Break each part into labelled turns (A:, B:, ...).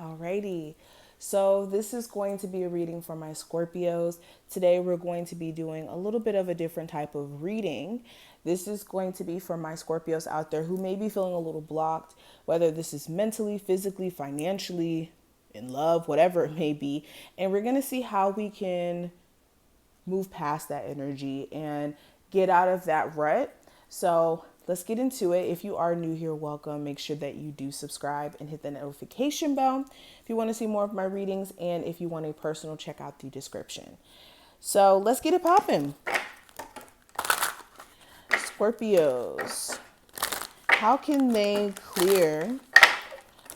A: Alrighty. So this is going to be a reading for my Scorpios. Today we're going to be doing a little bit of a different type of reading. This is going to be for my Scorpios out there who may be feeling a little blocked, whether this is mentally, physically, financially, in love, whatever it may be. And we're going to see how we can move past that energy and get out of that rut. So let's get into it. If you are new here, welcome. Make sure that you do subscribe and hit the notification bell if you want to see more of my readings, and if you want a personal, check out the description. So let's get it popping. Scorpios, how can they clear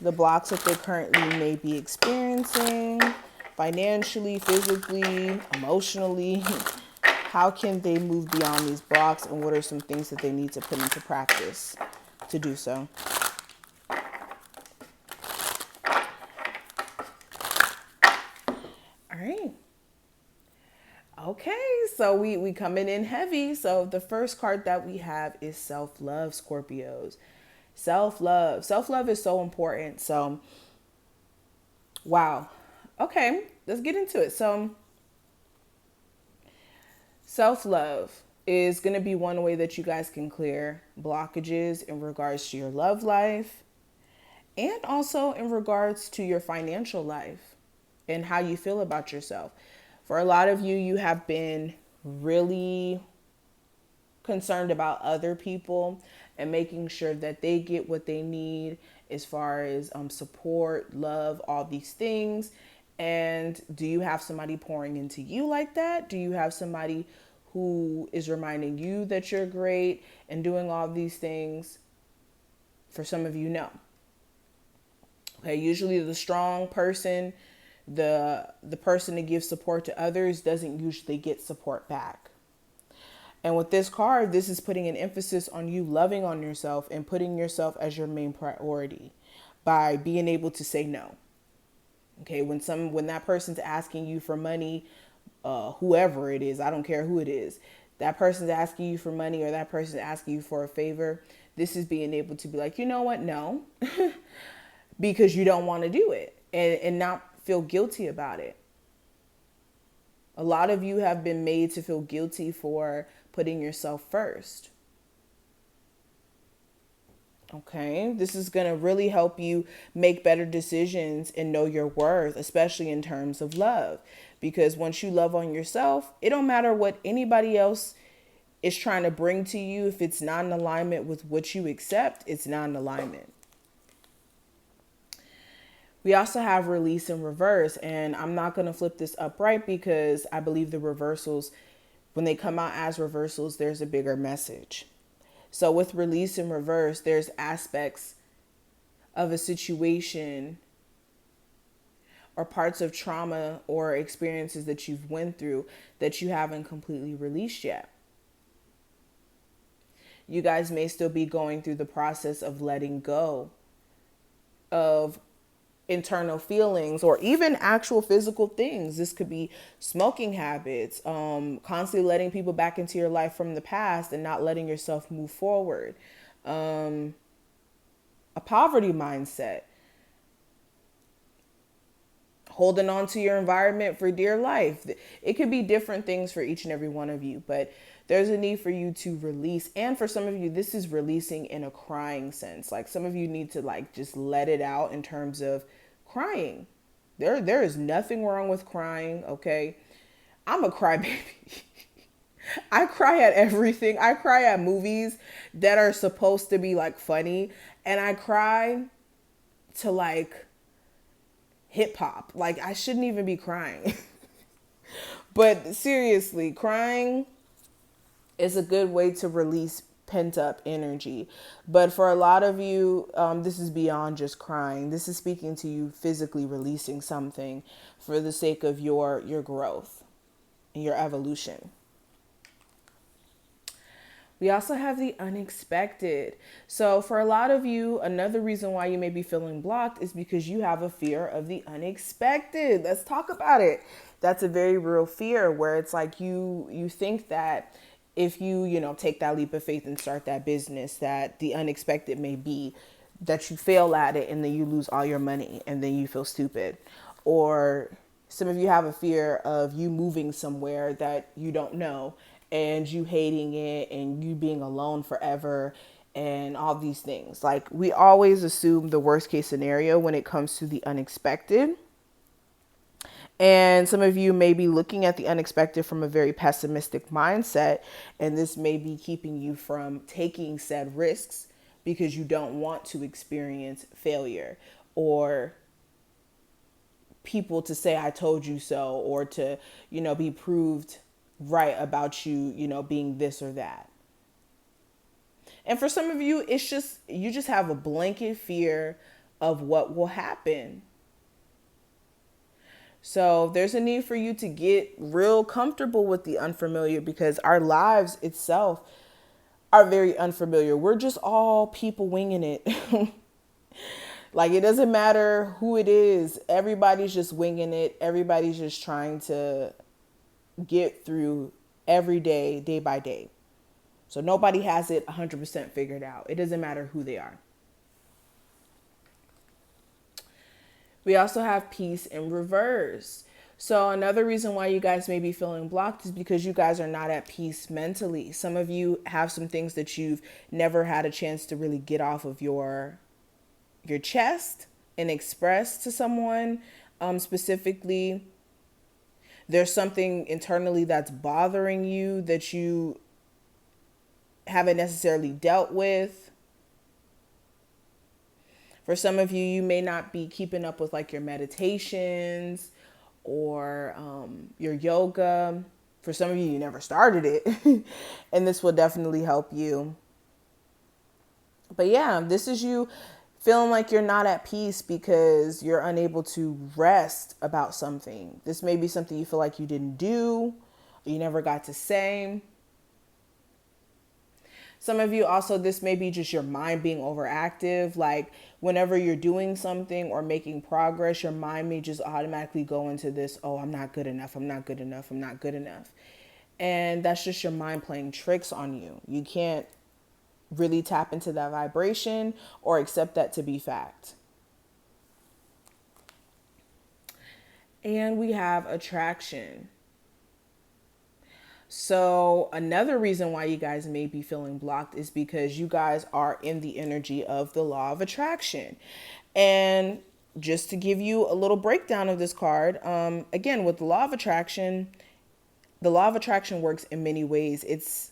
A: the blocks that they currently may be experiencing financially, physically, emotionally? How can they move beyond these blocks, and what are some things that they need to put into practice to do so? All right. Okay, so we coming in heavy. So the first card that we have is self-love, Scorpios. Self-love. Self-love is so important. So, wow. Okay, let's get into it. So, self-love is going to be one way that you guys can clear blockages in regards to your love life and also in regards to your financial life and how you feel about yourself. For a lot of you, you have been really concerned about other people and making sure that they get what they need as far as support, love, all these things. And do you have somebody pouring into you like that? Do you have somebody who is reminding you that you're great and doing all these things? For some of you, no. Okay, usually the strong person, the person that gives support to others doesn't usually get support back. And with this card, this is putting an emphasis on you loving on yourself and putting yourself as your main priority by being able to say no. Okay, when that person's asking you for money, whoever it is, I don't care who it is, that person's asking you for money or that person's asking you for a favor, this is being able to be like, you know what, no, because you don't want to do it and not feel guilty about it. A lot of you have been made to feel guilty for putting yourself first. Okay, this is going to really help you make better decisions and know your worth, especially in terms of love. Because once you love on yourself, it don't matter what anybody else is trying to bring to you. If it's not in alignment with what you accept, it's not in alignment. We also have release and reverse, and I'm not going to flip this upright because I believe the reversals, when they come out as reversals, there's a bigger message. So with release and reverse, there's aspects of a situation or parts of trauma or experiences that you've went through that you haven't completely released yet. You guys may still be going through the process of letting go of internal feelings or even actual physical things. This could be smoking habits, constantly letting people back into your life from the past and not letting yourself move forward, a poverty mindset, holding on to your environment for dear life. It could be different things for each and every one of you, but there's a need for you to release. And for some of you, this is releasing in a crying sense. Like some of you need to just let it out in terms of crying. There is nothing wrong with crying, okay? I'm a crybaby. I cry at everything. I cry at movies that are supposed to be funny, and I cry to hip hop. I shouldn't even be crying. But seriously, crying is a good way to release pent up energy. But for a lot of you, this is beyond just crying. This is speaking to you physically releasing something for the sake of your growth and your evolution. We also have the unexpected. So for a lot of you, another reason why you may be feeling blocked is because you have a fear of the unexpected. Let's talk about it. That's a very real fear where it's you think that if you take that leap of faith and start that business, that the unexpected may be that you fail at it and then you lose all your money and then you feel stupid. Or some of you have a fear of you moving somewhere that you don't know and you hating it and you being alone forever and all these things. Like, we always assume the worst case scenario when it comes to the unexpected. And some of you may be looking at the unexpected from a very pessimistic mindset, and this may be keeping you from taking said risks because you don't want to experience failure or people to say, I told you so, or to, be proved right about you, being this or that. And for some of you, it's just, you just have a blanket fear of what will happen. So there's a need for you to get real comfortable with the unfamiliar, because our lives itself are very unfamiliar. We're just all people winging it. Like, it doesn't matter who it is. Everybody's just winging it. Everybody's just trying to get through every day, day by day. So nobody has it 100% figured out. It doesn't matter who they are. We also have peace in reverse. So another reason why you guys may be feeling blocked is because you guys are not at peace mentally. Some of you have some things that you've never had a chance to really get off of your chest and express to someone. Specifically, there's something internally that's bothering you that you haven't necessarily dealt with. For some of you, you may not be keeping up with like your meditations or your yoga. For some of you, you never started it. And this will definitely help you. But yeah, this is you feeling like you're not at peace because you're unable to rest about something. This may be something you feel like you didn't do, or you never got to say. Some of you also, this may be just your mind being overactive. Like, whenever you're doing something or making progress, your mind may just automatically go into this, oh, I'm not good enough, I'm not good enough, I'm not good enough. And that's just your mind playing tricks on you. You can't really tap into that vibration or accept that to be fact. And we have attraction. So another reason why you guys may be feeling blocked is because you guys are in the energy of the law of attraction. And just to give you a little breakdown of this card, again, with the law of attraction works in many ways. It's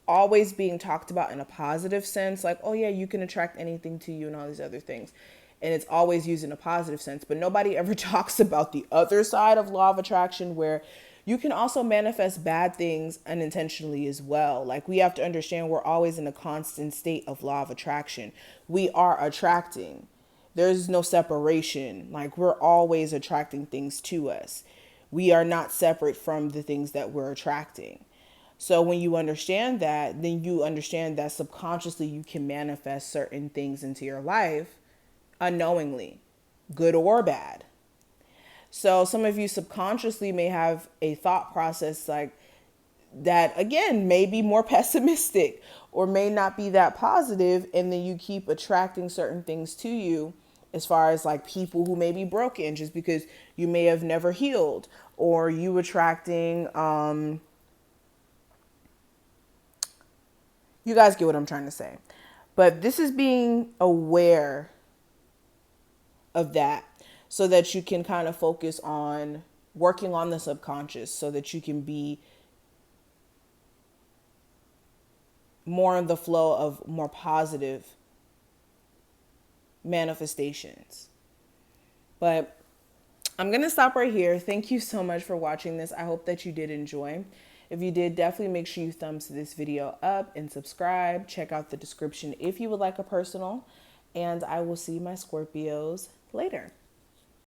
A: always being talked about in a positive sense, like, oh yeah, you can attract anything to you and all these other things. And it's always used in a positive sense, but nobody ever talks about the other side of law of attraction, where you can also manifest bad things unintentionally as well. Like, we have to understand we're always in a constant state of law of attraction. We are attracting. There's no separation. Like, we're always attracting things to us. We are not separate from the things that we're attracting. So when you understand that, then you understand that subconsciously you can manifest certain things into your life unknowingly, good or bad. So some of you subconsciously may have a thought process like that, again, may be more pessimistic or may not be that positive, and then you keep attracting certain things to you, as far as like people who may be broken just because you may have never healed, or you attracting you guys get what I'm trying to say. But this is being aware of that so that you can kind of focus on working on the subconscious so that you can be more in the flow of more positive manifestations. But I'm going to stop right here. Thank you so much for watching this. I hope that you did enjoy. If you did, definitely make sure you thumbs this video up and subscribe. Check out the description if you would like a personal. And I will see my Scorpios later.